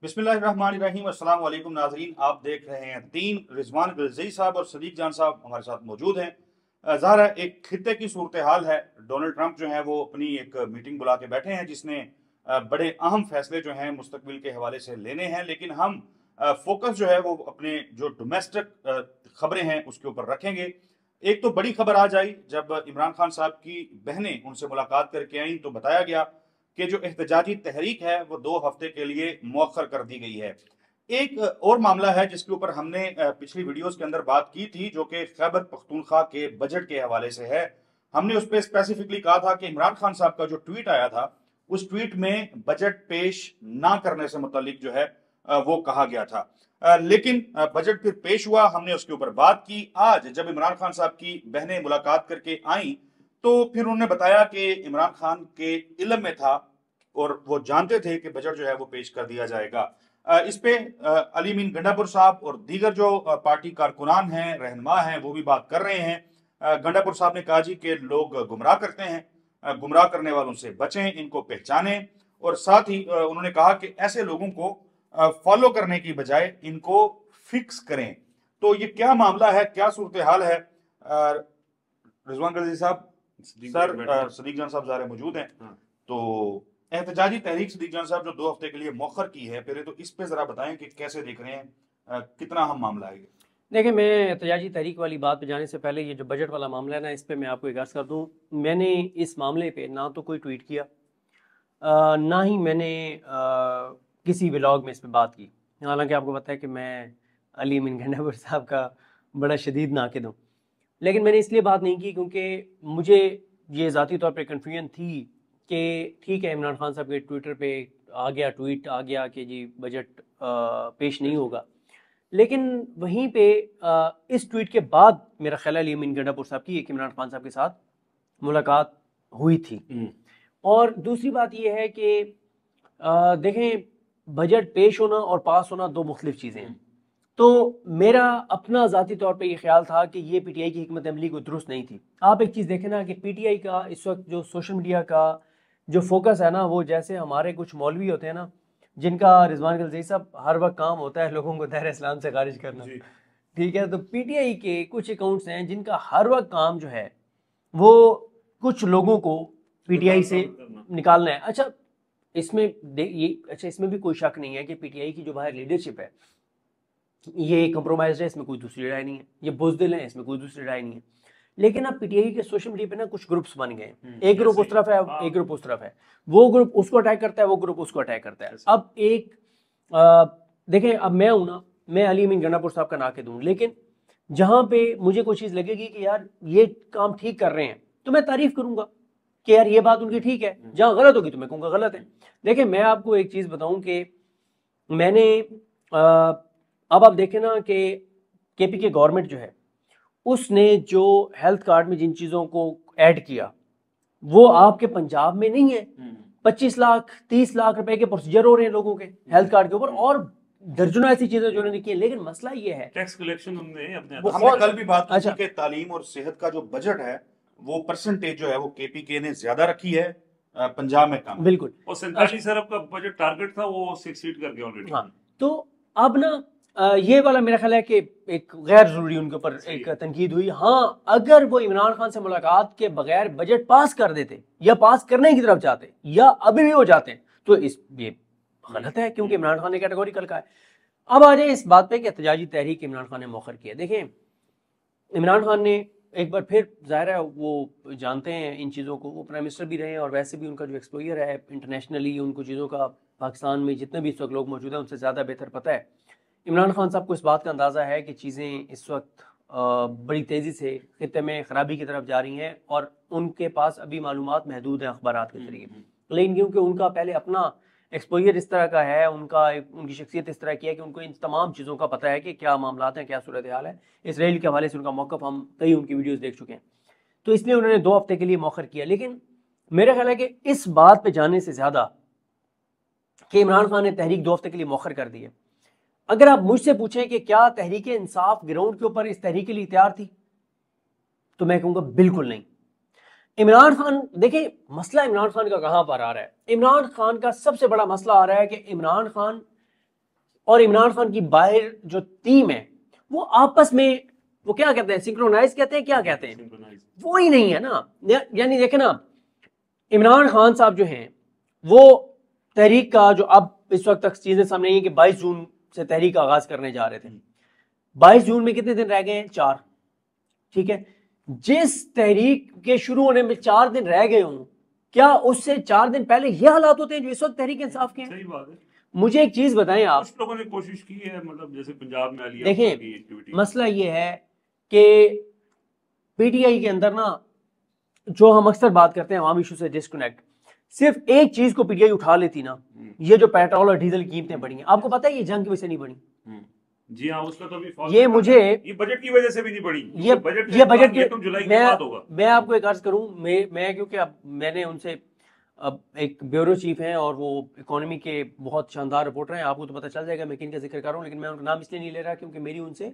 बिस्मिल्लाहिर्रहमानिर्रहीम। अस्सलाम वालेकुम नाज़रीन, आप देख रहे हैं तीन। रिजवान गलज़ई साहब और सदीक जान साहब हमारे साथ मौजूद हैं। ज़ाहिर है एक खित्ते की सूरत हाल है। डोनाल्ड ट्रंप जो है वो अपनी एक मीटिंग बुला के बैठे हैं जिसने बड़े अहम फैसले जो हैं मुस्तकबिल के हवाले से लेने हैं, लेकिन हम फोकस जो है वो अपने जो डोमेस्टिक खबरें हैं उसके ऊपर रखेंगे। एक तो बड़ी खबर आज आई जब इमरान खान साहब की बहनें उनसे मुलाकात करके आई तो बताया गया कि जो एहतजाजी तहरीक है वो 2 हफ्ते के लिए मौखर कर दी गई है। एक और मामला है जिसके ऊपर हमने पिछली वीडियोस के अंदर बात की थी, जो कि खैबर पख्तूनख्वा के बजट के हवाले से है। हमने उस पर स्पेसिफिकली कहा था कि इमरान खान साहब का जो ट्वीट आया था उस ट्वीट में बजट पेश ना करने से मुतालिक जो है वो कहा गया था। लेकिन बजट फिर पेश हुआ, हमने उसके ऊपर बात की। आज जब इमरान खान साहब की बहनें मुलाकात करके आई तो फिर उन्होंने बताया कि इमरान खान के इल्म में था और वो जानते थे कि बजट जो है वो पेश कर दिया जाएगा। इस पे अली मीन गंडापुर साहब और दीगर जो पार्टी कारकुनान हैं, रहनुमा हैं, वो भी बात कर रहे हैं। गंडापुर साहब ने कहा जी कि लोग गुमराह करते हैं, गुमराह करने वालों से बचें, इनको पहचानें। और साथ ही उन्होंने कहा कि ऐसे लोगों को फॉलो करने की बजाय इनको फिक्स करें। तो ये क्या मामला है, क्या सूरत हाल है? रिजवान गलज़ी साहब, सर सदीक जान साहब ज़ाहिर मौजूद हैं। तो एहतजाजी तहरीक सदीक जान साहब जो 2 हफ्ते के लिए मौखर की है, पहले तो इस पे जरा बताएं कि कैसे देख रहे हैं, कितना अहम मामला है ये? देखिए, मैं एहतजाजी तहरीक वाली बात पे जाने से पहले ये जो बजट वाला मामला है ना, इस पे मैं आपको एक अर्ज़ कर दूं, मैंने इस मामले पे ना तो कोई ट्वीट किया, ना ही मैंने किसी व्लॉग में इस पे बात की। हालांकि आपको पता है कि मैं अली मीन गंडापुर साहब का बड़ा शदीद नाकिद हूँ, लेकिन मैंने इसलिए बात नहीं की क्योंकि मुझे ये ज़ाती तौर पर कन्फ्यूजन थी कि ठीक है, इमरान खान साहब के ट्विटर पे ट्वीट आ गया कि जी बजट पेश नहीं होगा। लेकिन वहीं पे इस ट्वीट के बाद मेरा ख्याल है मीन गंडापुर साहब की एक इमरान खान साहब के साथ मुलाकात हुई थी। और दूसरी बात यह है कि देखें, बजट पेश होना और पास होना दो मुख्तलिफ चीज़ें हैं। तो मेरा अपना ज़ाती तौर पे ये ख्याल था कि ये पीटीआई की हिकमत अमली को दुरुस्त नहीं थी। आप एक चीज़ देखें ना कि पीटीआई का इस वक्त जो सोशल मीडिया का जो फोकस है ना, वो जैसे हमारे कुछ मौलवी होते हैं ना, जिनका रिजवान गलज़ई साहब हर वक्त काम होता है लोगों को दायरे इस्लाम से खारिज करना, ठीक है। तो पीटीआई के कुछ अकाउंट्स हैं जिनका हर वक्त काम जो है वो कुछ लोगों को पीटीआई से निकालना है। अच्छा, इसमें भी कोई शक नहीं है कि पीटीआई की जो बाहर लीडरशिप है ये कंप्रोमाइज है, इसमें कोई दूसरी राय नहीं है। ये बुज़दिल है, इसमें कोई दूसरी राय नहीं है। लेकिन अब पीटीआई के सोशल मीडिया पे ना कुछ ग्रुप्स बन गए, एक ग्रुप उस तरफ है, एक ग्रुप उस तरफ है। वो ग्रुप उसको अटैक करता है, वो ग्रुप उसको अटैक करता है। अब देखें, अब मैं हूं ना, मैं अली मीन गंडापुर साहब का नाकिद हूं, लेकिन जहां पे मुझे कोई चीज लगेगी कि यार ये काम ठीक कर रहे हैं तो मैं तारीफ करूंगा कि यार ये बात उनकी ठीक है। जहां गलत होगी तो मैं कहूंगा गलत है। देखिए, मैं आपको एक चीज बताऊं कि मैंने अब आप देखें ना कि केपी के गवर्नमेंट जो है उसने जो हेल्थ कार्ड में जिन चीज़ों को ऐड किया वो आपके पंजाब में नहीं है। 25 लाख 30 लाख रुपए के प्रोसीजर हो रहे हैं लोगों के हेल्थ कार्ड के ऊपर, और दर्जनों ऐसी चीजें जो उन्होंने की। लेकिन मसला ये है टैक्स कलेक्शन हमने हमने कल भी बात की कि तालीम और सेहत का जो बजट है वो परसेंटेज जो है वो केपीके ने ज्यादा रखी है, पंजाब में कम। बिल्कुल, और 47 अरब का बजट टारगेट था, वो सक्सीड कर गया ऑलरेडी। हाँ, तो अब ना ये वाला मेरा ख्याल है कि एक गैर जरूरी उनके ऊपर एक तनकीद हुई। हाँ, अगर वो इमरान खान से मुलाकात के बगैर बजट पास कर देते या पास करने की तरफ जाते या अभी भी हो जाते तो ये गलत है, क्योंकि इमरान खान ने कैटेगोरिकल कहा है। अब आ जाए इस बात पे कि एहतजाजी तहरीक इमरान खान ने मौखर किया। देखें, इमरान खान ने एक बार फिर, जाहिर है वो जानते हैं इन चीज़ों को, वो प्राइम मिनिस्टर भी रहे हैं और वैसे भी उनका जो एक्सपोजर है इंटरनेशनली उनको चीज़ों का पाकिस्तान में जितने भी इस वक्त लोग मौजूद हैं उनसे ज़्यादा बेहतर पता है। इमरान खान साहब को इस बात का अंदाज़ा है कि चीज़ें इस वक्त बड़ी तेज़ी से खित्ते में ख़राबी की तरफ जा रही हैं और उनके पास अभी मालूमात महदूद हैं अखबारात के ज़रिए। लेकिन क्योंकि उनका पहले अपना एक्सपोजर इस तरह का है, उनकी शख्सियत इस तरह की है कि उनको इन तमाम चीज़ों का पता है कि क्या मामलात हैं, क्या सूरत हाल है। इसराइल के हवाले से उनका मौक़िफ़ हम कई उनकी वीडियोज़ देख चुके हैं, तो इसलिए उन्होंने 2 हफ्ते के लिए मौखर किया। लेकिन मेरा ख्याल है कि इस बात पर जाने से ज़्यादा कि इमरान खान ने तहरीक 2 हफ्ते के लिए मौखर कर दी है, अगर आप मुझसे पूछें कि क्या तहरीक इंसाफ ग्राउंड के ऊपर इस तहरीक के लिए तैयार थी, तो मैं कहूंगा बिल्कुल नहीं। इमरान खान, देखिए मसला इमरान खान का कहां पर आ रहा है। इमरान खान का सबसे बड़ा मसला आ रहा है कि इमरान खान और इमरान खान की बाहर जो टीम है वो आपस में, वो क्या कहते हैं, सिंक्रोनाइज कहते हैं, क्या कहते हैं, वो ही नहीं है ना। यानी देखे ना, इमरान खान साहब जो हैं वो तहरीक का जो अब इस वक्त तक चीजें सामने आई है कि 22 जून से तहरीक का आगाज करने जा रहे थे। 22 जून में कितने दिन रह गए हैं? 4। ठीक है, जिस तहरीक के शुरू होने में 4 दिन रह गए हों, क्या उससे 4 दिन पहले ये हालात होते हैं जो इस वक्त तहरीक इंसाफ के हैं? सही बात है। मुझे एक चीज बताएं आप, कुछ लोगों ने कोशिश की है, मतलब जैसे पंजाब में अली देखें, अब्बास की एक्टिविटी। मसला ये है कि पीटीआई के अंदर ना, जो हम अक्सर बात करते हैं अवामी इशू से डिस्कनेक्ट, सिर्फ एक चीज को पीटीआई उठा लेती ना, ये जो पेट्रोल और डीजल की कीमतें बढ़ी हैं, आपको पता है ये जंग की वजह से नहीं बढ़ी। जी हाँ, उसका तो भी ये मुझे ये बजट की वजह से भी नहीं बढ़ी। ये बजट के, तुम जुलाई के बाद होगा। मैं आपको एक अर्ज करूं, मैं क्योंकि अब मैंने उनसे, अब एक ब्यूरो चीफ हैं और वो इकोनॉमी के बहुत शानदार रिपोर्टर हैं, आपको तो पता चल जाएगा मैं किन का जिक्र कर रहा हूँ, लेकिन मैं उनका नाम इसलिए नहीं ले रहा क्योंकि मेरी उनसे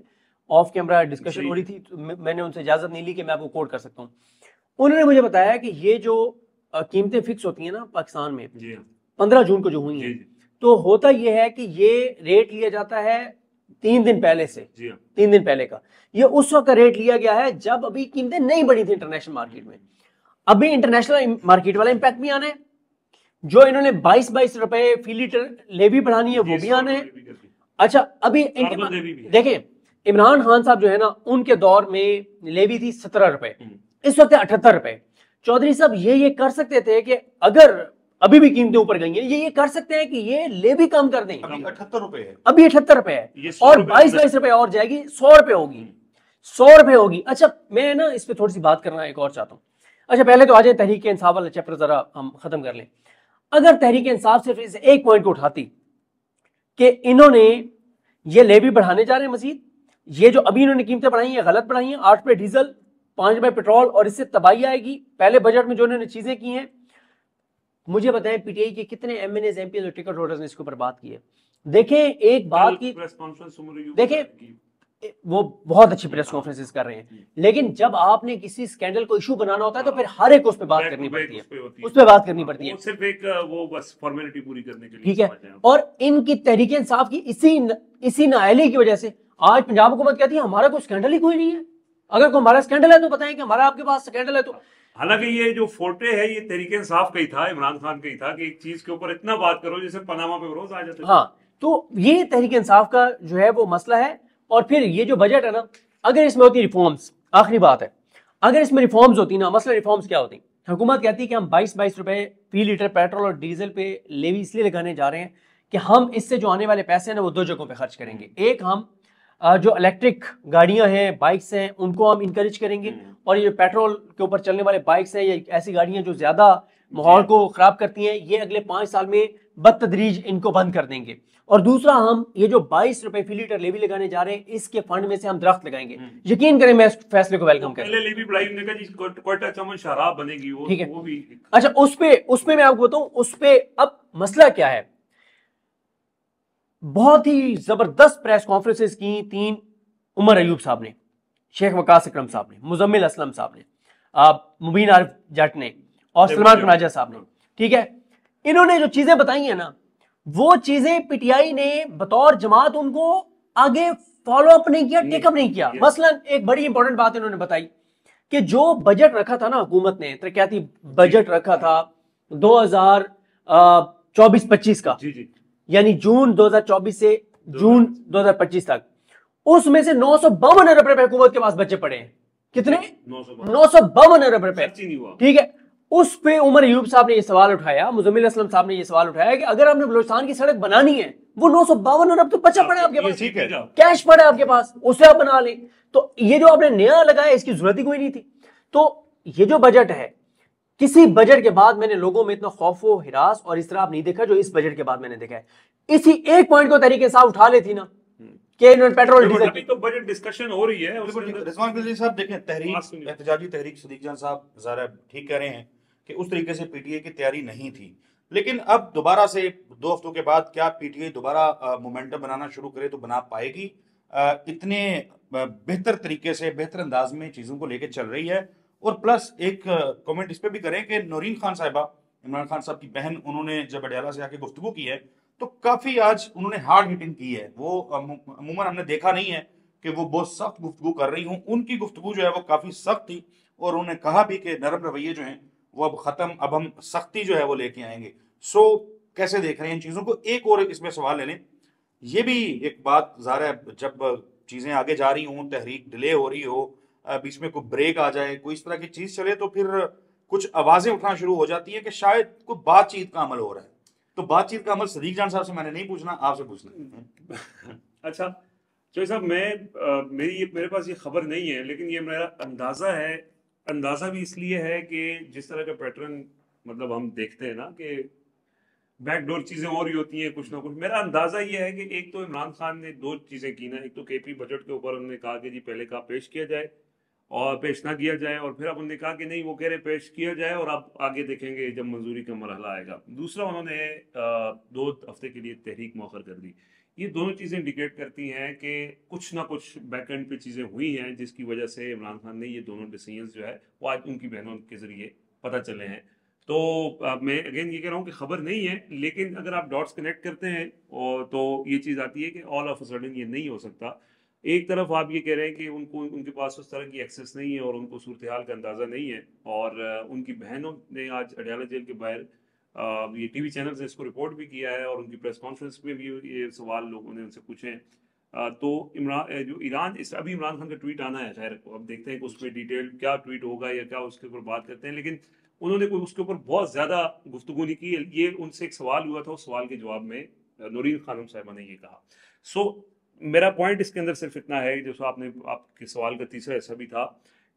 ऑफ कैमरा डिस्कशन हो रही थी, तो मैंने उनसे इजाजत नहीं ली कि मैं आपको कोट कर सकता हूँ। उन्होंने मुझे बताया कि ये जो कीमतें फिक्स होती हैं ना पाकिस्तान में 15 जून को जो हुई हैं, तो होता यह है कि ये रेट लिया जाता है 3 दिन पहले से, 3 दिन पहले का। ये उस वक्त का रेट लिया गया है जब अभी कीमतें नहीं बढ़ी थी इंटरनेशनल मार्केट में। अभी इंटरनेशनल मार्केट वाला इंपैक्ट भी आना है, जो इन्होंने 22 रुपए फी लीटर लेवी बढ़ानी है वो भी आना है। अच्छा, अभी देखें, इमरान खान साहब जो है ना, उनके दौर में लेवी थी 17 रुपए, इस वक्त 78 रुपए। चौधरी साहब ये कर सकते थे कि अगर अभी भी कीमतें ऊपर गई हैं, ये कर सकते हैं कि ये लेवी कम कर दें। अभी 78 रुपए है, अभी 78 रुपए है, और 22 रुपए और जाएगी, 100 रुपए होगी, 100 रुपए होगी। अच्छा, मैं ना इस पे थोड़ी सी बात करना एक और चाहता हूँ। अच्छा, पहले तो आ जाए तहरीक इंसाफ वाला चैप्टर, जरा हम खत्म कर लें। अगर तहरीक इंसाफ सिर्फ इस एक पॉइंट को उठाती कि इन्होंने ये लेवी बढ़ाने जा रहे हैं मजीद, ये जो अभी इन्होंने कीमतें बढ़ाई हैं गलत बढ़ाई हैं, 8 रुपए डीजल, 5 रुपए पेट्रोल, और इससे तबाही आएगी। पहले बजट में जो इन्होंने चीजें की हैं, मुझे बताएं पीटीआई के कितने एमएनएस एमपीएस और टिकट होल्डर्स ने इसके ऊपर बात की है? देखें एक बात की, देखें वो बहुत अच्छी प्रेस कॉन्फ्रेंसेस कर रहे हैं, लेकिन जब आपने किसी स्कैंडल को इशू बनाना होता है तो फिर हर एक उस पर बात करनी पड़ती है, उस पर बात करनी पड़ती है, सिर्फ एक वो बस फॉर्मेलिटी पूरी करने के लिए। ठीक है, और इनकी तहरीक इंसाफ की इसी नाअहली की वजह से आज पंजाब हुकूमत कहती है हमारा कोई स्कैंडल ही कोई नहीं है। अगर कोई हमारा स्कैंडल है तो बताएं कि हमारा आपके पास स्कैंडल है तो। हालांकि ये जो फोटे है ये तहरीक इंसाफ का ही था, इमरान खान का ही था कि एक चीज के ऊपर इतना बात करो जैसे पनामा पे रोज आ जाते। हाँ, तो ये तहरीक इंसाफ का जो है वो मसला है। और फिर ये जो बजट है ना, अगर इसमें होती रिफॉर्म्स, आखिरी बात है, अगर इसमें रिफॉर्म्स होती ना, मसला रिफॉर्म्स क्या होती? हुकूमत कहती है कि हम 22 रुपए फी लीटर पेट्रोल और डीजल पे लेवी इसलिए लगाने जा रहे हैं कि हम इससे जो आने वाले पैसे हैं ना वो 2 जगहों पे खर्च करेंगे। एक, हम जो इलेक्ट्रिक गाड़ियां हैं, बाइक्स हैं, उनको हम इंकरेज करेंगे, और ये पेट्रोल के ऊपर चलने वाले बाइक्स हैं, ये ऐसी गाड़ियां जो ज्यादा माहौल को खराब करती हैं, ये अगले 5 साल में बदतदरीज इनको बंद कर देंगे। और दूसरा, हम ये जो 22 रुपए फी लीटर लेवी लगाने जा रहे हैं, इसके फंड में से हम दरख्त लगाएंगे। यकीन करें मैं इस फैसले को वेलकम करें। लेवी बढ़ाई उन्होंने कहा जी क्वार्टर चमन शराब बनेगी, वो ठीक है, वो भी। अच्छा, उस पे मैं आपको बताऊं, उस पे अब मसला क्या है। बहुत ही जबरदस्त प्रेस कॉन्फ्रेंसेस की 3 उमर अयूब साहब ने, शेख वकास अकरम साहब ने, मुजम्मिल असलम साहब ने, मुबीन आरिफ जट ने, और सलमान खनाजा साहब ने। ठीक है, इन्होंने जो चीजें बताई हैं ना, वो चीजें पीटीआई ने बतौर जमात उनको आगे फॉलो अप नहीं किया, टेकअप नहीं किया। मसलन एक बड़ी इंपॉर्टेंट बात इन्होंने बताई कि जो बजट रखा था ना हुकूमत ने, तरक्याती बजट रखा था 2024-25 का, यानी जून 2024 से जून 2025 तक, उसमें से 952 अरब रुपए हुकूमत के पास बचे पड़े हैं। कितने? 952 अरब रुपए। ठीक है, उस पे उमर अयूब साहब ने ये सवाल उठाया, मुजम्मिल असलम साहब ने ये सवाल उठाया कि अगर आपने बलूचिस्तान की सड़क बनानी है, वो 952 अरब तो बचा पड़ा है आपके पास, ठीक है, कैश पड़ा है आपके पास, उसे आप बना लें। तो ये जो आपने नया लगाया, इसकी जरूरत ही कोई नहीं थी। तो ये जो बजट है, किसी बजट के बाद मैंने लोगों में इतना खौफो हिरास और इस तरह नहीं देखा जो इस बजट के बाद मैंने देखा है। इसी एक पॉइंट को तरीके से उठा लेती ना कि इन्होंने पेट्रोल डीजल, अभी तो बजट डिस्कशन हो रही है। रिजवान गलजी साहब देखें, तहरीक एहतजाजी तहरीक सदीक जान साहब ज़रा ठीक कह रहे हैं कि उस तरीके से पीटीआई की तैयारी नहीं थी, लेकिन अब दोबारा से 2 हफ्तों के बाद क्या पीटीआई दोबारा मोमेंटम बनाना शुरू करे तो बना पाएगी? इतने बेहतर तरीके से, बेहतर अंदाज में चीज़ों को लेकर चल रही है। और प्लस एक कमेंट इस पर भी करें कि नौरीन खान साहिबा, इमरान खान साहब की बहन, उन्होंने जब अडयाला से आके गुफ्तगू की है तो काफी आज उन्होंने हार्ड हिटिंग की है। वो अमूमन हमने देखा नहीं है कि वो बहुत सख्त गुफ्तगू कर रही हूँ। उनकी गुफ्तगू जो है वो काफी सख्त थी और उन्होंने कहा भी कि नरम रवैये जो हैं वो अब खत्म, अब हम सख्ती जो है वो लेके आएंगे। सो कैसे देख रहे हैं इन चीजों को? एक और इसमें सवाल ले लें, ये भी एक बात ज़ाहिर है, जब चीजें आगे जा रही हों, तहरीक डिले हो रही हो, बीच में कोई ब्रेक आ जाए, कोई इस तरह की चीज चले, तो फिर कुछ आवाजें उठना शुरू हो जाती हैं कि शायद कोई बातचीत का अमल हो रहा है। तो बातचीत का अमल सदीक जान साहब से मैंने नहीं पूछना, आपसे पूछना है। अच्छा चौधरी साहब, मेरे पास ये खबर नहीं है, लेकिन ये मेरा अंदाजा है। अंदाजा भी इसलिए है कि जिस तरह का पैटर्न मतलब हम देखते हैं ना कि बैकडोर चीजें हो रही होती हैं कुछ ना कुछ। मेरा अंदाजा ये है कि एक तो इमरान खान ने दो चीजें की ना, एक तो केपी बजट के ऊपर उन्होंने कहा कि जी पहले का पेश किया जाए और पेश ना किया जाए, और फिर अब उन्होंने कहा कि नहीं वो कह रहे पेश किया जाए और अब आगे देखेंगे जब मंजूरी का मरहला आएगा। दूसरा उन्होंने 2 हफ्ते के लिए तहरीक मौखर कर दी। ये दोनों चीज़ें इंडिकेट करती हैं कि कुछ ना कुछ बैक एंड पे चीज़ें हुई हैं जिसकी वजह से इमरान खान ने ये दोनों डिसीजंस जो है वो आज उनकी बहनों के जरिए पता चले हैं। तो मैं अगेन ये कह रहा हूँ कि खबर नहीं है, लेकिन अगर आप डॉट्स कनेक्ट करते हैं और तो ये चीज़ आती है कि ऑल ऑफ अ सडन ये नहीं हो सकता। एक तरफ आप ये कह रहे हैं कि उनको उनके पास उस तरह की एक्सेस नहीं है और उनको सूरत हाल का अंदाज़ा नहीं है, और उनकी बहनों ने आज अडयाला जेल के बाहर ये टीवी चैनल से इसको रिपोर्ट भी किया है और उनकी प्रेस कॉन्फ्रेंस में भी ये सवाल लोगों ने उनसे पूछे हैं। तो जो ईरान अभी इमरान खान का ट्वीट आना है, खैर अब देखते हैं कि उस पर डिटेल क्या ट्वीट होगा या क्या उसके ऊपर बात करते हैं, लेकिन उन्होंने कोई उसके ऊपर बहुत ज़्यादा गुफ्तगू नहीं की। ये उनसे एक सवाल हुआ था, उस सवाल के जवाब में नूरीन खानम साहिबा ने ये कहा। सो मेरा पॉइंट इसके अंदर सिर्फ इतना है, जैसा आपके सवाल का तीसरा हिस्सा भी था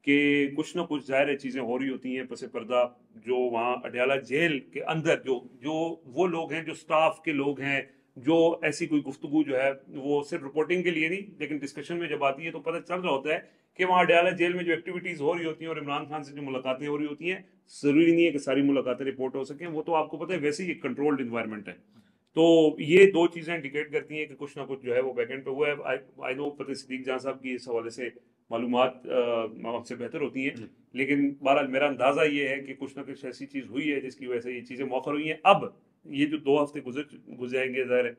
कि कुछ ना कुछ ज़ाहिर है चीज़ें हो रही होती हैं पसे पर्दा। जो वहाँ अडयाला जेल के अंदर जो जो वो लोग हैं, जो स्टाफ के लोग हैं, जो ऐसी कोई गुफ्तगू जो है वो सिर्फ रिपोर्टिंग के लिए नहीं, लेकिन डिस्कशन में जब आती है तो पता चल रहा होता है कि वहाँ अडयाला जेल में जो एक्टिविटीज़ हो रही होती हैं और इमरान खान से जो मुलाकातें हो रही होती हैं, ज़रूरी नहीं है कि सारी मुलाकातें रिपोर्ट हो सकें। वो तो आपको पता है वैसे ही एक कंट्रोल्ड इन्वायरमेंट है। तो ये दो चीज़ें इंडिकेट करती हैं कि कुछ ना कुछ जो है वो बैकेंड पे हुआ है। आई नो पता सिद्दीक जान साहब की इस हवाले से मालूमात आपसे बेहतर होती हैं, लेकिन बहरहाल मेरा अंदाज़ा ये है कि कुछ ना कुछ ऐसी चीज़ हुई है जिसकी वजह से ये चीज़ें मौखर हुई हैं। अब ये जो 2 हफ्ते गुजरेंगे ज़ाहिर है,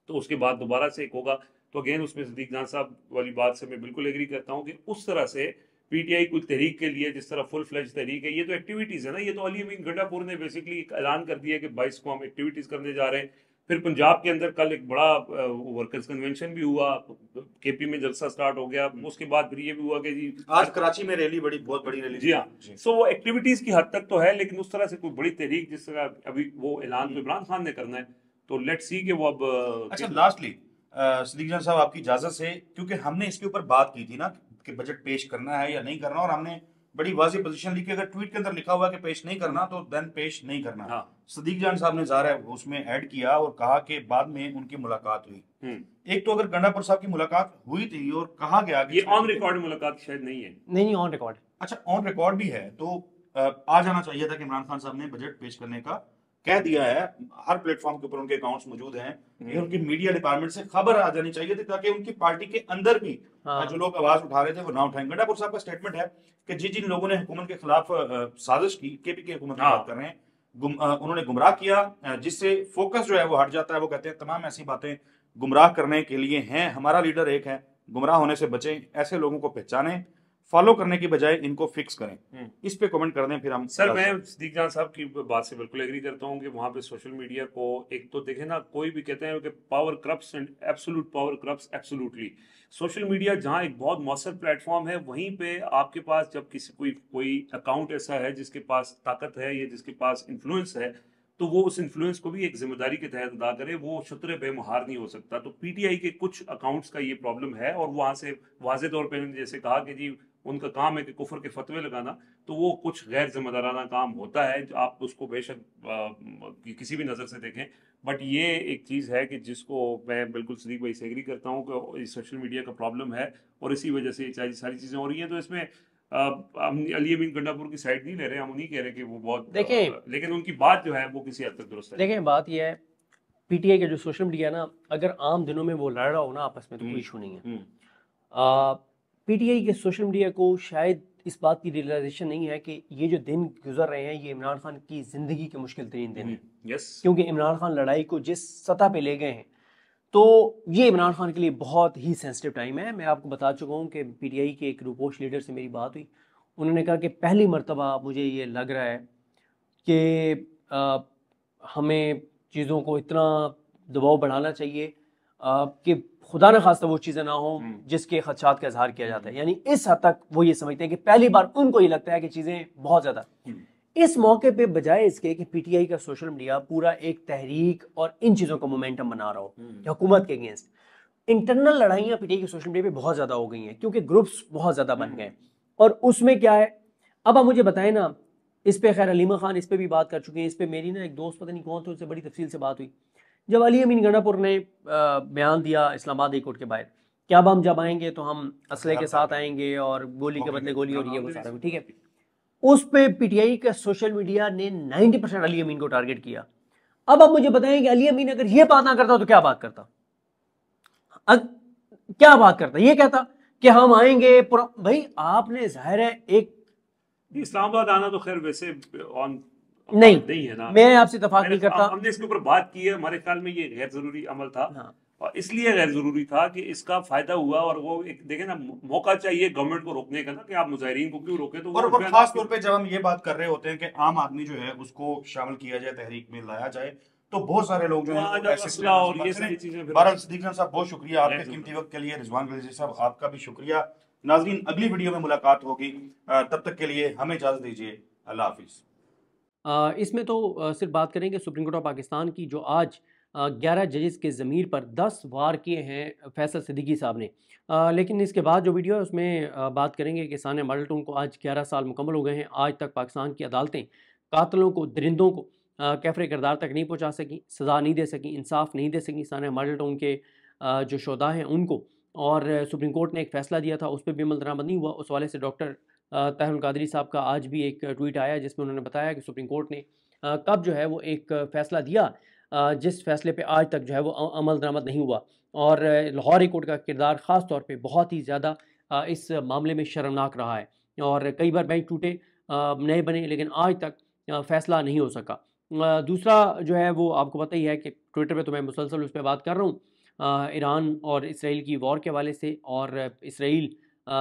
तो उसके बाद दोबारा से एक होगा। तो अगेन उसमें सिद्दीक जान साहब वाली बात से मैं बिल्कुल एग्री करता हूँ कि उस तरह से पीटीआई कुछ तहरीक के लिए जिस तरह फुल फ्लेज तहरीक है, ये तो एक्टिविटीज़ है ना, ये तो अली अमीन गंडापुर ने बेसिकली ऐलान कर दिया कि 22 को हम एक्टिविटीज़ करने जा रहे हैं। फिर पंजाब के अंदर कल एक बड़ा वर्कर्स कन्वेंशन भी हुआ, केपी में जलसा स्टार्ट हो गया। उसके बाद फिर ये भी हुआ कि जी आज कराची में रैली, बहुत बड़ी रैली। जी हाँ। सो वो एक्टिविटीज की हद तक तो है, लेकिन उस तरह से कोई बड़ी तहरीक जिस तरह अभी वो ऐलान तो इमरान खान ने करना है, तो लेट्स सी कि वो अब अच्छा, लास्टली सिद्दीक जान साहब आपकी इजाजत से, क्योंकि हमने इसके ऊपर बात की थी ना कि बजट पेश करना है या नहीं करना, और हमने बड़ी वाज़ेह पोजीशन ली कि अगर ट्वीट के अंदर लिखा हुआ है कि पेश नहीं करना तो देन पेश नहीं करना। हाँ। सिद्दीक जान साहब ने ज़ाहिर है उसमें ऐड किया और कहा कि बाद में उनकी मुलाकात हुई। एक तो अगर गंडापुर साहब की मुलाकात हुई थी और कहा गया कि ये ऑन रिकॉर्ड मुलाकात शायद नहीं है। नहीं, ऑन रिकॉर्ड। अच्छा, ऑन रिकॉर्ड भी है, तो आ जाना चाहिए था कि इमरान खान साहब ने बजट पेश करने का कह दिया है। हर प्लेटफॉर्म के ऊपर उनके अकाउंट्स मौजूद हैं। ये उनकी मीडिया डिपार्टमेंट से खबर आ जानी चाहिए थी ताकि उनकी पार्टी के अंदर भी जो लोग आवाज उठा रहे थे वो ना उठाएं। गंडापुर साहब का स्टेटमेंट है कि जिन लोगों ने हुकूमत के खिलाफ साजिश की, केपी की हुकूमत की बात कर रहे हैं, उन्होंने गुमराह किया, जिससे फोकस जो है वो हट जाता है। वो कहते हैं तमाम ऐसी बातें गुमराह करने के लिए हैं, हमारा लीडर एक है, गुमराह होने से बचें, ऐसे लोगों को पहचानें, फॉलो करने की बजाय इनको फिक्स करें। इस पे कमेंट कर दें फिर हम। सर मैं सिद्दीक जान साहब की बात से बिल्कुल एग्री करता हूँ कि वहाँ पे सोशल मीडिया को एक तो देखें ना, कोई भी कहते हैं कि power corrupts and absolute power corrupts absolutely. Social media जहाँ एक बहुत मौसर प्लेटफॉर्म है, वहीं पे आपके पास जब कोई अकाउंट ऐसा है जिसके पास ताकत है या जिसके पास इन्फ्लुएंस है, तो वो उस इन्फ्लुएंस को भी एक जिम्मेदारी के तहत अदा करे। वो शतरे बेमुहार नहीं हो सकता। तो पीटीआई के कुछ अकाउंट्स का ये प्रॉब्लम है, और वहाँ से वाज़े तौर पर जैसे कहा कि जी उनका काम है कि कुफर के फतवे लगाना, तो वो कुछ गैर जिम्मेदाराना काम होता है। आप उसको बेशक किसी भी नज़र से देखें, बट ये एक चीज़ है कि जिसको मैं बिल्कुल सिद्दीक भाई से एग्री करता हूँ कि सोशल मीडिया का प्रॉब्लम है और इसी वजह से ये सारी चीज़ें हो रही हैं। तो इसमें हम अली अमीन गंडापुर की साइड नहीं ले रहे, हम नहीं कह रहे कि वो बहुत देखें, लेकिन उनकी बात जो है वो किसी हद तक दुरुस्त है। देखें बात यह है, पीटीआई का जो सोशल मीडिया ना, अगर आम दिनों में वो लड़ रहा हो ना आपस में तो कोई इशू नहीं है। पीटीआई के सोशल मीडिया को शायद इस बात की रियलाइजेशन नहीं है कि ये जो दिन गुजर रहे हैं ये इमरान खान की ज़िंदगी के मुश्किल तरीन दिन है। यस, क्योंकि इमरान खान लड़ाई को जिस सतह पे ले गए हैं तो ये इमरान खान के लिए बहुत ही सेंसिटिव टाइम है। मैं आपको बता चुका हूँ कि पीटीआई के एक रूपोश लीडर से मेरी बात हुई, उन्होंने कहा कि पहली मर्तबा मुझे ये लग रहा है कि हमें चीज़ों को इतना दबाव बढ़ाना चाहिए कि खुदा न खास्ता वो चीज़ें ना हो जिसके खदशात का इजहार किया जाता है। यानी इस हद तक वो ये समझते हैं कि पहली बार उनको ये लगता है कि चीज़ें बहुत ज़्यादा। इस मौके पे बजाय इसके कि पीटीआई का सोशल मीडिया पूरा एक तहरीक और इन चीज़ों का मोमेंटम बना रहा हो हुकूमत के अगेंस्ट, इंटरनल लड़ाइयाँ पीटीआई के सोशल मीडिया पे बहुत ज़्यादा हो गई हैं क्योंकि ग्रुप्स बहुत ज़्यादा बन गए। और उसमें क्या है, अब आप मुझे बताएं ना, इस पे खैर अलीमा खान इस पे भी बात कर चुके हैं, इस पे मेरी ना एक दोस्त पता नहीं कौन थे, उससे बड़ी तफसील से बात हुई। जब अली अमीन गंडापुर ने बयान दिया इस्लामाबाद हाई कोर्ट के बाहर कि अब हम जब आएंगे तो हम असले के साथ आएंगे और गोली के बदले गोली, और ये वो सारा, ठीक है, उस पे पीटीआई का सोशल मीडिया ने 90% अली अमीन को टारगेट किया। अब आप मुझे बताएं कि अली अमीन अगर ये बात ना करता तो क्या बात करता, क्या बात करता? ये कहता कि हम आएंगे भाई आपने जाहिर है एक इस्लामाबाद आना तो खैर वैसे ऑन नहीं है ना, मैं आपसे इत्तेफाक नहीं करता। हमने इसके ऊपर बात की है, हमारे ख्याल में ये गैर जरूरी अमल था। हाँ। और इसलिए गैर जरूरी था कि इसका फायदा हुआ, और वो एक देखे ना, मौका चाहिए गवर्नमेंट को रोकने का ना कि आप मुजाहिरीन को क्यों रोके। तो और खास तौर पे जब हम ये बात कर रहे होते हैं कि आम आदमी जो है उसको शामिल किया जाए, तहरीक में लाया जाए, तो बहुत सारे लोग जो है और ये सारी चीजें। बहरहाल सदीक खान साहब बहुत शुक्रिया आपके कीमती वक्त के लिए। रिजवान गलीजी साहब आपका भी शुक्रिया। नाजरीन अगली वीडियो में मुलाकात होगी, तब तक के लिए हमें इजाजत दीजिए। अल्लाह हाफिज। इसमें तो सिर्फ बात करेंगे सुप्रीम कोर्ट ऑफ पाकिस्तान की, जो आज 11 जजेस के ज़मीर पर 10 वार किए हैं फैसल सिद्दीकी साहब ने। लेकिन इसके बाद जो वीडियो है उसमें बात करेंगे कि सानिया मॉडल टाउन को आज 11 साल मुकम्मल हो गए हैं। आज तक पाकिस्तान की अदालतें कातलों को, दरिंदों को कैफरे किरदार तक नहीं पहुँचा सकी, सज़ा नहीं दे सकी, इंसाफ नहीं दे सकी सानिया मॉडल टाउन के जो शोधा हैं उनको। और सुप्रीम कोर्ट ने एक फ़ैसला दिया था, उस पर भी अमल दरामद नहीं हुआ। उस वाले से डॉक्टर ताहिरुल कादरी साहब का आज भी एक ट्वीट आया जिसमें उन्होंने बताया कि सुप्रीम कोर्ट ने कब जो है वो एक फ़ैसला दिया जिस फ़ैसले पे आज तक जो है वो अमल दरामद नहीं हुआ। और लाहौर हाई कोर्ट का किरदार ख़ास तौर पे बहुत ही ज़्यादा इस मामले में शर्मनाक रहा है। और कई बार बैंक टूटे, नए बने, लेकिन आज तक फ़ैसला नहीं हो सका। दूसरा जो है वो आपको पता ही है कि ट्विटर पे तो मैं मुसलसल उस पर बात कर रहा हूँ ईरान और इसराइल की वॉर के हवाले से, और इसराइल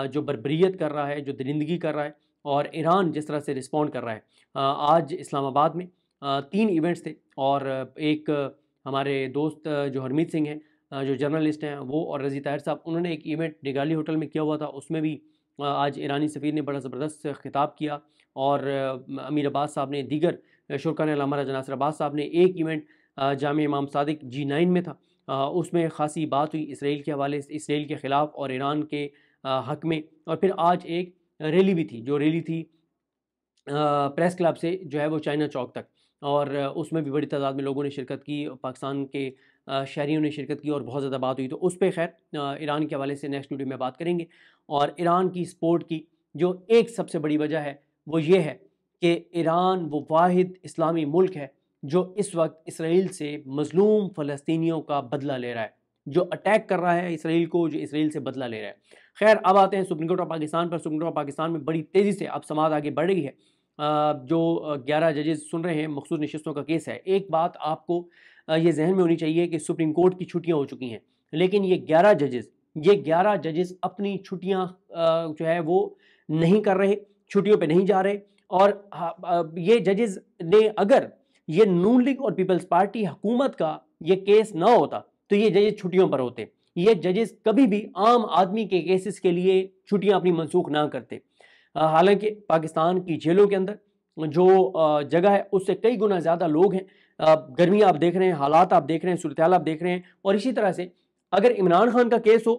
जो बर्बरियत कर रहा है, जो दरिंदगी कर रहा है, और ईरान जिस तरह से रिस्पॉन्ड कर रहा है। आज इस्लामाबाद में 3 इवेंट्स थे, और एक हमारे दोस्त जो हरमीत सिंह हैं जो जर्नलिस्ट हैं वो, और रज़ी ताहिर साहब, उन्होंने एक इवेंट निगाली होटल में किया हुआ था। उसमें भी आज ईरानी सफ़ीर ने बड़ा ज़बरदस्त खिताब किया, और अमीर अब्बास साहब ने, दीगर शुरकान अल्लामा राजा नासिर अब्बास साहब ने एक इवेंट जामिया इमाम सादिक G9 में था, उसमें ख़ासी बात हुई इसराइल के हवाले से, इसराइल के ख़िलाफ़ और ईरान के हक़ में। और फिर आज एक रैली भी थी, जो रैली थी प्रेस क्लब से जो है वो चाइना चौक तक, और उसमें भी बड़ी तादाद में लोगों ने शिरकत की, पाकिस्तान के शहरियों ने शिरकत की, और बहुत ज़्यादा बात हुई। तो उस पर खैर ईरान के हवाले से नेक्स्ट वीडियो में बात करेंगे। और ईरान की सपोर्ट की जो एक सबसे बड़ी वजह है वो ये है कि ईरान वो वाहिद इस्लामी मुल्क है जो इस वक्त इसराइल से मज़लूम फ़लस्तीनियों का बदला ले रहा है, जो अटैक कर रहा है इसराइल को, जो इसराइल से बदला ले रहा है। खैर अब आते हैं सुप्रीम कोर्ट ऑफ पाकिस्तान पर। सुप्रीम कोर्ट ऑफ पाकिस्तान में बड़ी तेज़ी से अब समाअत आगे बढ़ रही है। जो 11 जजेस सुन रहे हैं, मखसूस नशिस्तों का केस है। एक बात आपको ये जहन में होनी चाहिए कि सुप्रीम कोर्ट की छुट्टियां हो चुकी हैं, लेकिन ये 11 जजेस अपनी छुट्टियां जो है वो नहीं कर रहे, छुट्टियों पे नहीं जा रहे। और ये जजेस ने, अगर ये नून लीग और पीपल्स पार्टी हुकूमत का ये केस ना होता तो ये जजेस छुट्टियों पर होते। ये जजेस कभी भी आम आदमी के केसेस के लिए छुट्टियां अपनी मनसूख ना करते। हालांकि पाकिस्तान की जेलों के अंदर जो जगह है उससे कई गुना ज़्यादा लोग हैं। गर्मी आप देख रहे हैं, हालात आप देख रहे हैं, सूरत हाल आप देख रहे हैं। और इसी तरह से अगर इमरान खान का केस हो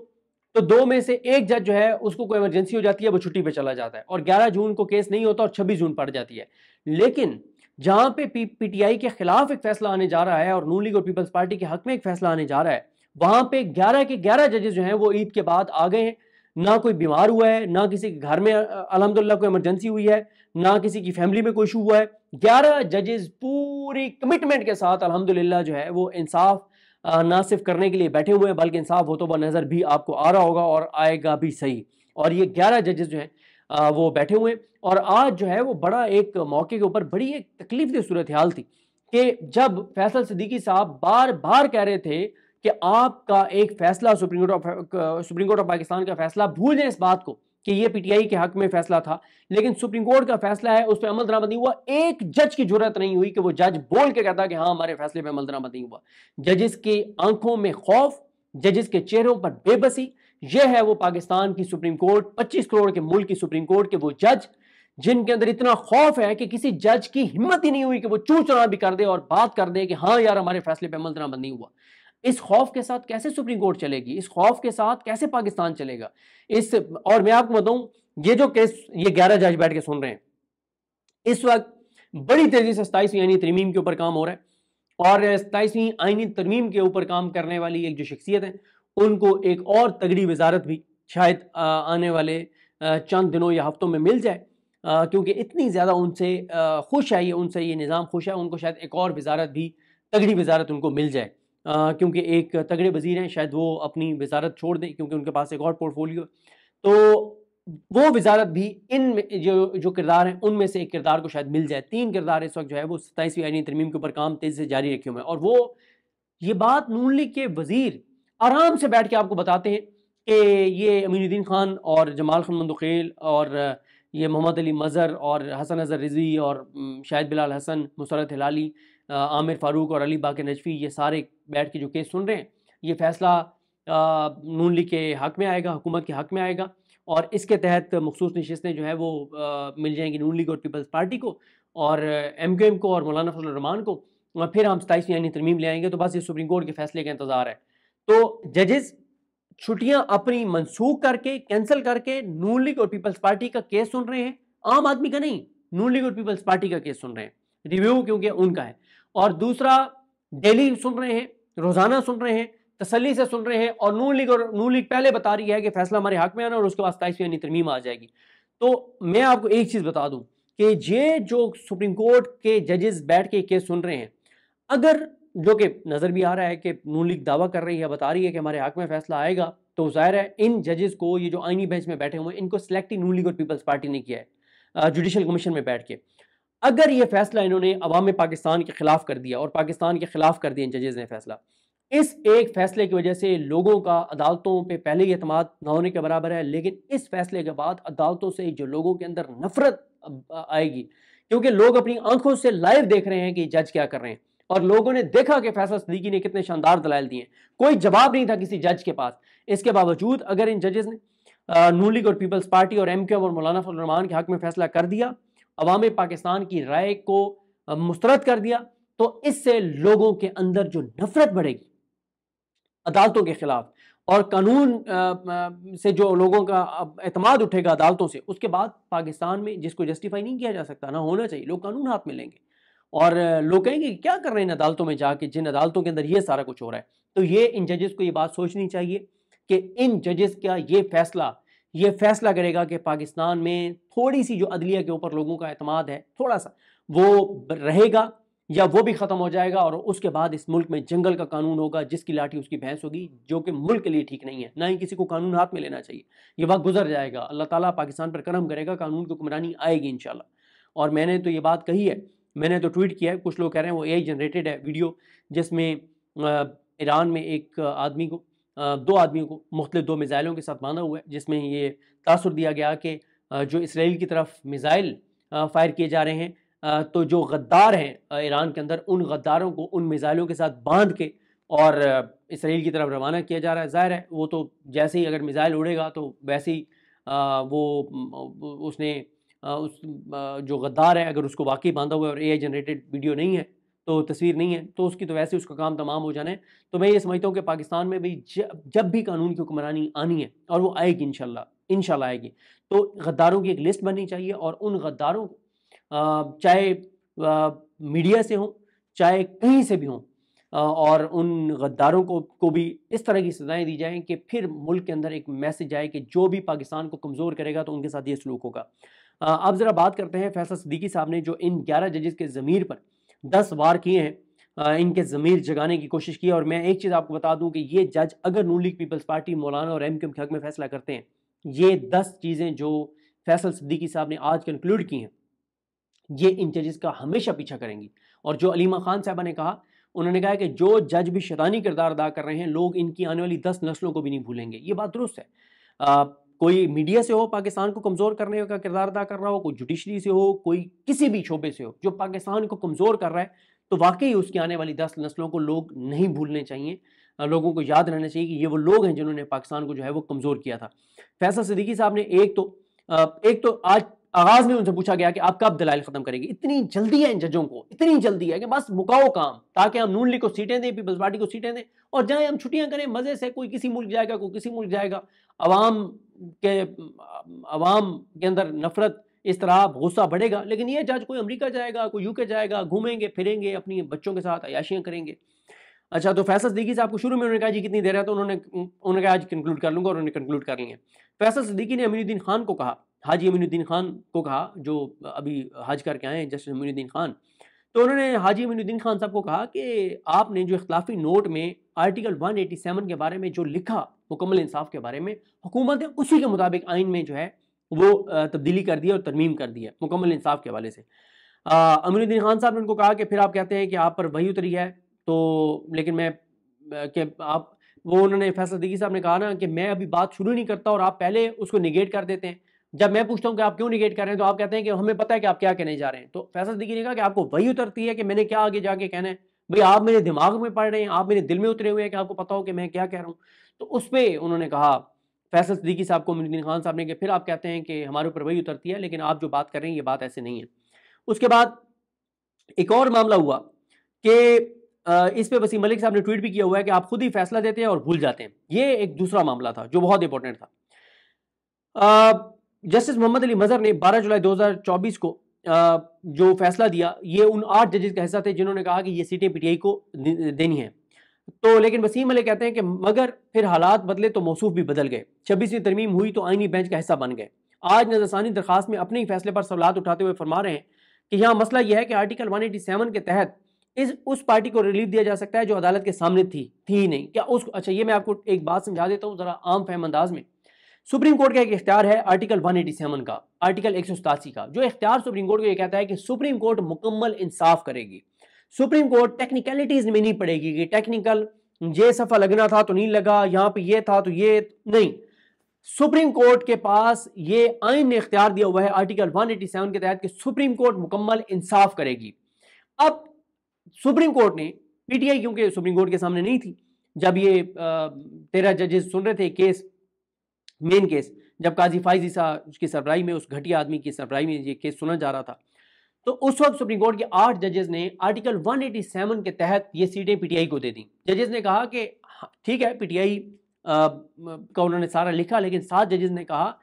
तो 2 में से एक जज जो है उसको कोई इमरजेंसी हो जाती है, वो छुट्टी पे चला जाता है, और 11 जून को केस नहीं होता और 26 जून पड़ जाती है। लेकिन जहां पे पीटीआई के खिलाफ एक फैसला आने जा रहा है और नून लीग और पीपल्स पार्टी के हक में एक फैसला आने जा रहा है, वहां पे 11 के 11 जजेस जो हैं वो ईद के बाद आ गए हैं। ना कोई बीमार हुआ है, ना किसी के घर में अल्हम्दुलिल्लाह कोई इमरजेंसी हुई है, ना किसी की फैमिली में कोई इशू हुआ है। 11 जजेस पूरी कमिटमेंट के साथ अल्हम्दुलिल्लाह जो है वो इंसाफ ना सिर्फ करने के लिए बैठे हुए हैं, बल्कि इंसाफ होता हुआ नजर भी आपको आ रहा होगा और आएगा भी सही। और ये 11 जजेस जो हैं वो बैठे हुए हैं। और आज जो है वो बड़ा एक मौके के ऊपर बड़ी एक तकलीफ दी सूरत हाल थी कि जब फैसल सिद्दीकी साहब बार बार कह रहे थे कि आपका एक फैसला सुप्रीम कोर्ट ऑफ पाकिस्तान का फैसला, भूल जाए इस बात को कि ये पीटीआई के हक में फैसला था, लेकिन सुप्रीम कोर्ट का फैसला है, उस पर अमल दरामद नहीं हुआ। एक जज की जरूरत नहीं हुई कि वो जज बोल के कहता कि हाँ हमारे फैसले पे अमल दरामद नहीं हुआ। जजिस की आंखों में खौफ, जजिस के चेहरों पर बेबसी, यह है वो पाकिस्तान की सुप्रीम कोर्ट, 25 करोड़ के मुल्क की सुप्रीम कोर्ट के वो जज जिनके अंदर इतना खौफ है कि किसी जज की हिम्मत ही नहीं हुई कि वो चू चुना भी कर दे और बात कर दे कि हाँ यार हमारे फैसले पे अमल दरामद नहीं हुआ। इस खौफ के साथ कैसे सुप्रीम कोर्ट चलेगी? इस खौफ के साथ कैसे पाकिस्तान चलेगा? और मैं आपको बताऊं, ये जो केस ये 11 जज बैठ के सुन रहे हैं इस वक्त, बड़ी तेजी से 27वीं आईनी तरमीम के ऊपर काम हो रहा है, और 27वीं आईनी तरमीम के ऊपर काम करने वाली एक जो शख्सियत है उनको एक और तगड़ी वजारत भी शायद आने वाले चंद दिनों या हफ्तों में मिल जाए, क्योंकि इतनी ज़्यादा उनसे खुश है उनसे ये निज़ाम खुश है, उनको शायद एक और वजारत भी, तगड़ी वजारत उनको मिल जाए, क्योंकि एक तगड़े वजीर हैं, शायद वो अपनी वजारत छोड़ दें क्योंकि उनके पास एक और पोर्टफोलियो। तो वो वजारत भी इन जो किरदार हैं उनमें से एक किरदार को शायद मिल जाए। 3 किरदार इस वक्त जो है वो 27वीं आईनी तरमीम के ऊपर काम तेजी से जारी रखे हुए हैं, और वो ये बात नून लीग के वजीर आराम से बैठ के आपको बताते हैं कि ये अमीनुद्दीन खान और जमाल खान मंदुखेल और ये मोहम्मद अली मज़हर और हसन अजहर रिजवी और शाहिद बिलाल हसन, मुसरत हिलाली, आमिर फारूक और अली बाकर नजफी, ये सारे बैठ के जो केस सुन रहे हैं, ये फैसला नून लीग के हक में आएगा, हुकूमत के हक में आएगा, और इसके तहत मखसूस नशिस्तें जो है वो मिल जाएंगी नून लीग और पीपल्स पार्टी को और MQM को और मौलाना फजल रहमान को, और फिर हम 27वीं आईनी तरमीम ले आएंगे। तो बस ये सुप्रीम कोर्ट के फैसले का इंतजार है। तो जजेस छुट्टियां अपनी मनसूख करके, कैंसिल करके नून लीग और पीपल्स पार्टी का केस सुन रहे हैं, आम आदमी का नहीं, नून लीग और पीपल्स पार्टी का केस सुन रहे हैं, रिव्यू क्योंकि उनका है। और दूसरा, डेली सुन रहे हैं, रोजाना सुन रहे हैं, तसल्ली से सुन रहे हैं, और नून लीग पहले बता रही है कि फैसला हमारे हक में आना और उसके बाद 27वीं तरमीम आ जाएगी। तो मैं आपको एक चीज बता दूं कि ये जो सुप्रीम कोर्ट के जजेस बैठ के केस सुन रहे हैं, अगर जो कि नजर भी आ रहा है कि नून लीग दावा कर रही है, बता रही है कि हमारे हक में फैसला आएगा, तो जाहिर है इन जजेस को, ये जो आईनी बेंच में बैठे हुए हैं, इनको सिलेक्ट ही नून लीग और पीपल्स पार्टी ने किया है जुडिशल कमीशन में बैठ के। अगर ये फैसला इन्होंने अवाम पाकिस्तान के खिलाफ कर दिया और पाकिस्तान के खिलाफ कर दिया इन जजेस ने फैसला, इस एक फैसले की वजह से लोगों का अदालतों पे पहले ही एतमाद न होने के बराबर है, लेकिन इस फैसले के बाद अदालतों से जो लोगों के अंदर नफरत आएगी, क्योंकि लोग अपनी आंखों से लाइव देख रहे हैं कि जज क्या कर रहे हैं, और लोगों ने देखा कि फैसल सिद्दीकी ने कितने शानदार दलाइल दिए, कोई जवाब नहीं था किसी जज के पास। इसके बावजूद अगर इन जजेस ने नून लीग और पीपल्स पार्टी और MQM और मौलाना फजल रहमान के हक में फैसला कर दिया, अवाम पाकिस्तान की राय को मुस्तरद कर दिया, तो इससे लोगों के अंदर जो नफरत बढ़ेगी अदालतों के खिलाफ, और कानून से जो लोगों का एतमाद उठेगा अदालतों से, उसके बाद पाकिस्तान में जिसको जस्टिफाई नहीं किया जा सकता, ना होना चाहिए, लोग कानून हाथ में लेंगे और लोग कहेंगे क्या कर रहे हैं इन अदालतों में जाके, जिन अदालतों के अंदर ये सारा कुछ हो रहा है। तो ये इन जजेस को ये बात सोचनी चाहिए कि इन जजेस का ये फैसला करेगा कि पाकिस्तान में थोड़ी सी जो अदलिया के ऊपर लोगों का एतमाद है थोड़ा सा वो रहेगा या वो भी ख़त्म हो जाएगा, और उसके बाद इस मुल्क में जंगल का कानून होगा, जिसकी लाठी उसकी भैंस होगी, जो कि मुल्क के लिए ठीक नहीं है, ना ही किसी को कानून हाथ में लेना चाहिए। ये वक्त गुजर जाएगा, अल्लाह ताला पाकिस्तान पर करम करेगा, कानून की हुक्मरानी आएगी इंशाल्लाह। और मैंने तो ये बात कही है, मैंने तो ट्वीट किया है, कुछ लोग कह रहे हैं वो AI जनरेटेड है वीडियो, जिसमें ईरान में एक आदमी को, 2 आदमियों को मुख्तलिफ 2 मिज़ाइलों के साथ बांधा हुआ है, जिसमें ये तासुर दिया गया कि जो इसराइल की तरफ मिज़ाइल फायर किए जा रहे हैं, तो जो गद्दार हैं ईरान के अंदर, उन गद्दारों को उन मिज़ाइलों के साथ बांध के और इसराइल की तरफ रवाना किया जा रहा है। ज़ाहिर है वो तो जैसे ही अगर मिज़ाइल उड़ेगा तो वैसे ही उसने उस जो गद्दार है अगर उसको वाकई बांधा हुआ है और AI जनरेटेड वीडियो नहीं है, तो तस्वीर नहीं है, तो उसकी तो वैसे उसका काम तमाम हो जाना है। तो मैं ये समझता हूँ कि पाकिस्तान में भी जब भी कानून की हुक्मरानी आनी है, और वो आएगी इंशाल्लाह आएगी, तो गद्दारों की एक लिस्ट बननी चाहिए, और उन गद्दारों को चाहे मीडिया से हो चाहे कहीं से भी हों, और उन गद्दारों को भी इस तरह की सजाएं दी जाएं कि फिर मुल्क के अंदर एक मैसेज आए कि जो भी पाकिस्तान को कमज़ोर करेगा तो उनके साथ ये सलूक होगा। अब ज़रा बात करते हैं फैसल सिद्दीकी साहब ने जो इन 11 जजेस के ज़मीर पर 10 वार किए हैं, इनके ज़मीर जगाने की कोशिश की। और मैं एक चीज़ आपको बता दूं कि ये जज अगर नून लीग पीपल्स पार्टी, मौलाना और MQM के हक में फ़ैसला करते हैं, ये 10 चीज़ें जो फैसल सिद्दीकी साहब ने आज कंक्लूड की हैं, ये इन जजेस का हमेशा पीछा करेंगी। और जो अलीमा खान साहबा ने कहा, उन्होंने कहा कि जो जज भी शैतानी किरदार अदा कर रहे हैं, लोग इनकी आने वाली 10 नस्लों को भी नहीं भूलेंगे। ये बात दुरुस्त है। कोई मीडिया से हो पाकिस्तान को कमज़ोर करने का किरदार अदा कर रहा हो, कोई जुडिशरी से हो, कोई किसी भी शोबे से हो जो पाकिस्तान को कमज़ोर कर रहा है, तो वाकई उसकी आने वाली 10 नस्लों को लोग नहीं भूलने चाहिए। लोगों को याद रहना चाहिए कि ये वो लोग हैं जिन्होंने पाकिस्तान को जो है वो कमज़ोर किया था। फैसल सिद्दीकी साहब ने एक तो आज आगाज में उनसे पूछा गया कि आप कब दलाइल खत्म करेंगे। इतनी जल्दी है इन जजों को, इतनी जल्दी है कि बस मुकाओ काम, ताकि हम नून लीग को सीटें दें, पीपल्स पार्टी को सीटें दें और जाए हम छुट्टियां करें मजे से। कोई किसी मुल्क जाएगा, कोई किसी मुल्क जाएगा। अवाम के अंदर नफरत, इस तरह गुस्सा बढ़ेगा। लेकिन ये जज कोई अमेरिका जाएगा, कोई यूके जाएगा, घूमेंगे फिरेंगे, अपनी बच्चों के साथ अयाशियां करेंगे। अच्छा, तो फैसल सिद्दीकी साहब को शुरू में उन्होंने कहा जी कितनी देर है, तो उन्होंने कहा आज कंक्लूड कर लूंगा, और उन्होंने कंक्लूड कर लिया। फैसल सिद्दीकी ने अमीनुद्दीन खान को कहा, हाजी अमीनुद्दीन खान को कहा, जो अभी हज करके आए हैं, जस्टिस अमीनुद्दीन खान, तो उन्होंने हाजी अमीनुद्दीन खान साहब को कहा कि आपने जो इख्तिलाफी नोट में आर्टिकल 187 के बारे में जो लिखा, मुकम्मल इंसाफ के बारे में, हुकूमत ने उसी के मुताबिक आइन में जो है वो तब्दीली कर दी और तरमीम कर दी है मुकम्मल इंसाफ के हवाले से। अमीनुद्दीन खान साहब ने उनको कहा कि फिर आप कहते हैं कि आप पर वही उतरी है, तो लेकिन मैं कि आप वो उन्होंने फैसल सिद्दीकी साहब ने कहा ना कि मैं अभी बात शुरू नहीं करता और आप पहले उसको निगेट कर देते हैं। जब मैं पूछता हूं कि आप क्यों निगेट कर रहे हैं, तो आप कहते हैं कि हमें पता है कि आप क्या कहने जा रहे हैं। तो फैसल सिद्दीकी ने कहा कि आपको वही उतरती है कि मैंने क्या आगे जाके कहना है। भाई आप मेरे दिमाग में पढ़ रहे हैं, आप मेरे दिल में उतरे हुए हैं कि आपको पता हो कि मैं क्या कह रहा हूँ। तो उस पर उन्होंने कहा फैसल सिद्दीकी साहब को, अमीनुद्दीन खान साहब ने, कि फिर आप कहते हैं कि हमारे ऊपर वही उतरती है, लेकिन आप जो बात कर रहे हैं ये बात ऐसे नहीं है। उसके बाद एक और मामला हुआ कि इस पे वसीम मलिक साहब ने ट्वीट भी किया हुआ है कि आप खुद ही फैसला देते हैं और भूल जाते हैं। ये एक दूसरा मामला था जो बहुत इंपॉर्टेंट था। जस्टिस मोहम्मद अली मजहर ने 12 जुलाई 2024 को जो फैसला दिया, ये उन 8 जजेस का हिस्सा थे जिन्होंने कहा कि ये सीटें पीटीआई को देनी है। तो लेकिन वसीम मलिक कहते हैं कि मगर फिर हालात बदले तो मौसूफ भी बदल गए। 26वीं तरमीम हुई तो आईनी बेंच का हिस्सा बन गए। आज नजरसानी दरखास्त में अपने ही फैसले पर सवालात उठाते हुए फरमा रहे हैं कि यहाँ मसला यह है कि आर्टिकल 187 के तहत उस पार्टी को रिलीफ दिया जा सकता है जो अदालत के सामने थी ही नहीं। क्या उस अच्छा, ये मैं आपको एक बात समझा देता हूँ जरा आम फहम अंदाज में। सुप्रीम कोर्ट का एक इख्तियार है आर्टिकल 187 का, आर्टिकल 187 का, जो इख्तियार सुप्रीम कोर्ट को ये कहता है कि सुप्रीम कोर्ट मुकम्मल इंसाफ करेगी। सुप्रीम कोर्ट टेक्निकलिटीज में नहीं पड़ेगी कि टेक्निकल ये सफा लगना था तो नहीं लगा, यहाँ पे ये था तो ये नहीं। सुप्रीम कोर्ट के पास ये आइन ने इख्तियार दिया हुआ है आर्टिकल 187 के तहत कि सुप्रीम कोर्ट मुकम्मल इंसाफ करेगी। अब सुप्रीम कोर्ट ने पीटीआई, क्योंकि सुप्रीम कोर्ट के सामने नहीं थी जब ये 13 जजेस सुन रहे थे केस, मेन केस, जब काजी फाइज ईसा की सरबराही में, उस घटिया आदमी की सरबराही में ये केस सुना जा रहा था, तो उस वक्त सुप्रीम कोर्ट के 8 जजेस ने आर्टिकल 187 के तहत ये सीटें पीटीआई को दे दी। जजेस ने कहा कि ठीक है, पीटीआई का उन्होंने सारा लिखा, लेकिन 7 जजेस ने कहा,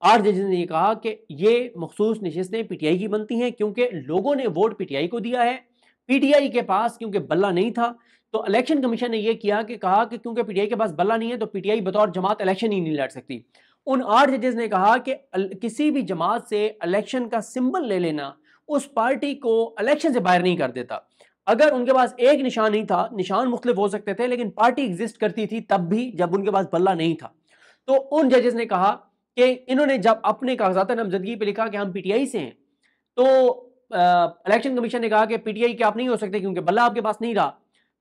8 जजेस ने ये कहा कि ये मखसूस नशिस्तें पीटीआई की बनती हैं क्योंकि लोगों ने वोट पीटीआई को दिया है। पीटीआई के पास क्योंकि बल्ला नहीं था, तो इलेक्शन कमीशन ने यह किया कि कहा कि क्योंकि पीटीआई के पास बल्ला नहीं है तो पीटीआई बतौर जमात इलेक्शन ही नहीं लड़ सकती। उन 8 जजेस ने कहा कि किसी भी जमात से इलेक्शन का सिंबल ले लेना उस पार्टी को इलेक्शन से बाहर नहीं कर देता। अगर उनके पास एक निशान नहीं था, निशान मुख्तलिफ हो सकते थे, लेकिन पार्टी एग्जिस्ट करती थी तब भी जब उनके पास बल्ला नहीं था। तो उन जजेस ने कहा कि इन्होंने जब अपने कागजात नामजदगी पे लिखा कि हम पीटीआई से हैं, तो इलेक्शन कमीशन ने कहा कि पीटीआई के आप नहीं हो सकते क्योंकि बल्ला आपके पास नहीं रहा।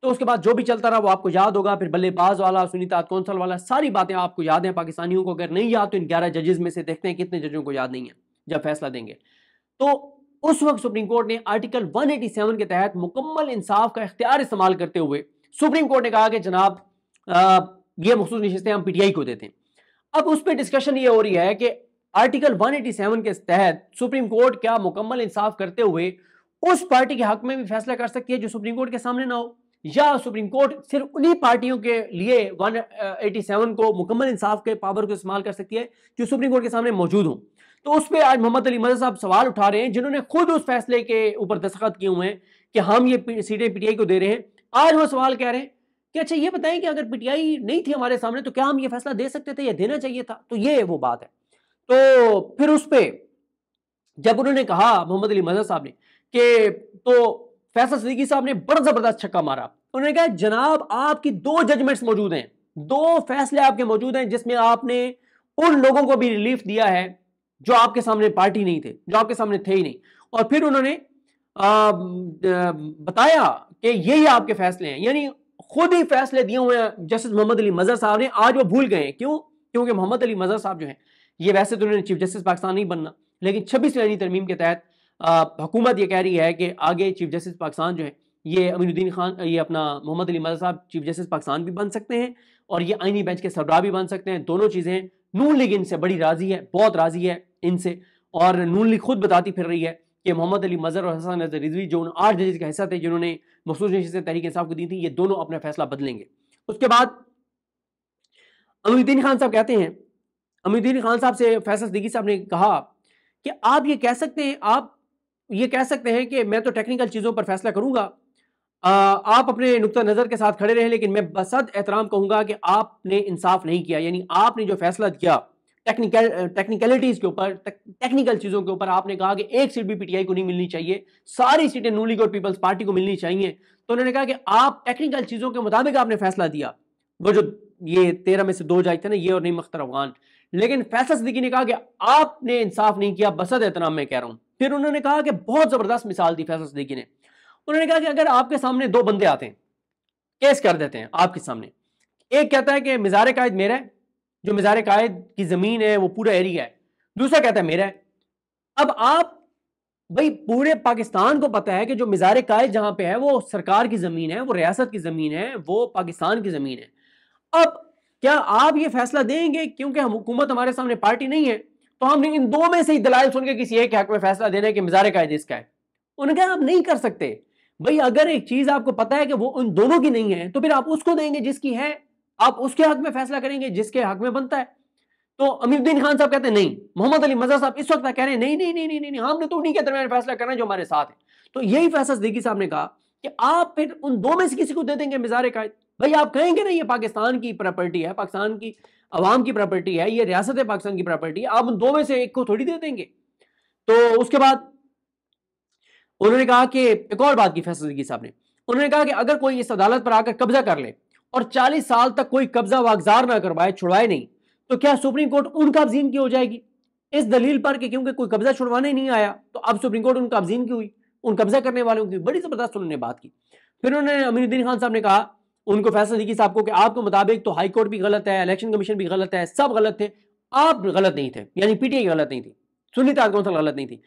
तो उसके बाद जो भी चलता रहा वो आपको याद होगा, फिर बल्लेबाज वाला, सुनीता कौंसल वाला, सारी बातें आपको याद हैं। पाकिस्तानियों को अगर नहीं याद तो इन 11 जजेस में से देखते हैं कितने जजों को याद नहीं है जब फैसला देंगे। तो उस वक्त सुप्रीम कोर्ट ने आर्टिकल 187 के तहत मुकम्मल इंसाफ का इख्तियार इस्तेमाल करते हुए सुप्रीम कोर्ट ने कहा कि जनाब ये मखसूस नशिस्तें हम पीटीआई को देते हैं। अब उस पर डिस्कशन ये हो रही है कि आर्टिकल 187 के तहत सुप्रीम कोर्ट क्या मुकम्मल इंसाफ करते हुए उस पार्टी के हक में भी फैसला कर सकती है जो सुप्रीम कोर्ट के सामने ना हो, या सुप्रीम कोर्ट सिर्फ उन्हीं पार्टियों के लिए 187 को मुकम्मल इंसाफ के पावर को इस्तेमाल कर सकती है जो सुप्रीम कोर्ट के सामने मौजूद हो। तो उस पर आज मोहम्मद अली मजहर साहब सवाल उठा रहे हैं, जिन्होंने खुद उस फैसले के ऊपर दस्तखत किए हुए हैं कि हम ये सीटें पीटीआई को दे रहे हैं। आज वो सवाल कह रहे हैं कि अच्छा ये बताएं कि अगर पीटीआई नहीं थी हमारे सामने तो क्या हम ये फैसला दे सकते थे या देना चाहिए था। तो ये वो बात है। तो फिर उस पर जब उन्होंने कहा मोहम्मद अली मजहर साहब ने कि, तो फैसल सिद्दीकी साहब ने बड़ा जबरदस्त छक्का मारा। उन्होंने कहा जनाब आपकी 2 जजमेंट्स मौजूद हैं, 2 फैसले आपके मौजूद हैं जिसमें आपने उन लोगों को भी रिलीफ दिया है जो आपके सामने पार्टी नहीं थे, जो आपके सामने थे ही नहीं। और फिर उन्होंने बताया कि यही आपके फैसले हैं, यानी खुद ही फैसले दिए हुए हैं जस्टिस मोहम्मद अली मजहर साहब ने। आज वो भूल गए। क्यों? क्योंकि मोहम्मद अली मजहर साहब जो हैं, ये वैसे तो उन्होंने चीफ जस्टिस पाकिस्तान नहीं बनना, लेकिन 26वीं आईनी तरमीम के तहत हुकूमत ये कह रही है कि आगे चीफ जस्टिस पाकिस्तान जो है ये अमीनुद्दीन खान, ये अपना मोहम्मद अली मजहर साहब चीफ जस्टिस पाकिस्तान भी बन सकते हैं और ये आईनी बेंच के सरबराह भी बन सकते हैं। दोनों चीज़ें नून लीग इनसे बड़ी राजी है, बहुत राजी है इनसे। और नून लीग खुद बताती फिर रही है कि मोहम्मद अली मजहर और हसन नजर रिजवी जो उन 8 जजेस का हिस्सा थे जिन्होंने मखसूस नशिस्तें तहरीक इंसाफ को दी थी, ये दोनों अपना फैसला बदलेंगे। उसके बाद अमीनुद्दीन खान साहब कहते हैं, अमीनुद्दीन खान साहब से फैसल सिद्दीकी साहब ने कहा कि आप ये कह सकते हैं, आप ये कह सकते हैं कि मैं तो टेक्निकल चीज़ों पर फैसला करूंगा, आप अपने नुक्ता नज़र के साथ खड़े रहे, लेकिन मैं बसद एहतराम कहूंगा कि आपने इंसाफ नहीं किया। यानी आपने जो फैसला दिया टेक्निकलिटीज़ के ऊपर, टेक्निकल चीज़ों के ऊपर, आपने कहा कि एक सीट भी पीटीआई को नहीं मिलनी चाहिए, सारी सीटें नून लीग और पीपल्स पार्टी को मिलनी चाहिए। तो उन्होंने कहा कि आप टेक्निकल चीज़ों के मुताबिक आपने फैसला दिया। वो जो ये 13 में से 2 जज थे ना, ये और नईम अख्तर अफगान। लेकिन फैसल सिद्दीकी ने कहा कि आपने इंसाफ नहीं किया, बसद एहतराम मैं कह रहा हूं। फिर उन्होंने कहा कि बहुत जबरदस्त मिसाल दी फैसल सिद्दीकी ने। उन्होंने कहा कि अगर आपके सामने 2 बंदे आते हैं, केस कर देते हैं आपके सामने, एक कहता है कि मिज़ार कायद मेरा है, जो मिज़ार कायद की जमीन है वो पूरा एरिया है, दूसरा कहता है मेरा है। अब आप भाई पूरे पाकिस्तान को पता है कि जो मिज़ार कायद जहां पे है वो सरकार की जमीन है, वो रियासत की जमीन है, वो पाकिस्तान की जमीन है। अब क्या आप ये फैसला देंगे क्योंकि हम हुकूमत हमारे सामने पार्टी नहीं है तो हमने इन 2 में से ही दलाइल सुन के किसी एक के हक में फैसला देना है कि मिज़ार कायद इसका है? उन्होंने कहा आप नहीं कर सकते भाई। अगर एक चीज आपको पता है कि वो उन दोनों की नहीं है तो फिर आप उसको देंगे जिसकी है, आप उसके हक में फैसला करेंगे जिसके हक में बनता है। तो अमीनुद्दीन खान साहब कहते हैं नहीं, मोहम्मद अली मजहर साहब इस वक्त कह रहे हैं नहीं नहीं नहीं नहीं नहीं, हमने तो उन्हीं के दरमियान फैसला करना है जो हमारे साथ है। तो यही फैसल सिद्दीकी साहब ने कहा कि आप फिर उन 2 में से किसी को दे देंगे मिज़ार कायद। भाई आप कहेंगे ना ये पाकिस्तान की प्रॉपर्टी है, पाकिस्तान की अवाम की प्रॉपर्टी है, ये रियासत पाकिस्तान की प्रॉपर्टी है, आप उन 2 में से एक को थोड़ी दे देंगे। तो उसके बाद उन्होंने कहा कि एक और बात की फैसल सिद्दीकी साहब ने, उन्होंने कहा कि अगर कोई इस अदालत पर आकर कब्जा कर ले और 40 साल तक कोई कब्जा वागजार ना करवाए, छुड़वाए नहीं, तो क्या सुप्रीम कोर्ट उन काबजीन की हो जाएगी इस दलील पर कि क्योंकि कोई कब्जा छुड़वाने नहीं आया तो अब सुप्रीम कोर्ट उन काबजीन की हुई, उन कब्जा करने वालों की। बड़ी जबरदस्त उन्होंने बात की। फिर उन्होंने अमीनुद्दीन खान साहब ने कहा उनको, फैसल सिद्दीकी साहब को, कि आपके मुताबिक तो हाई कोर्ट भी गलत है, इलेक्शन कमीशन भी गलत है, सब गलत थे, आप गलत नहीं थे, यानी पीटीआई गलत नहीं थी, सुन्नी ताकत कौंसिल गलत नहीं थी।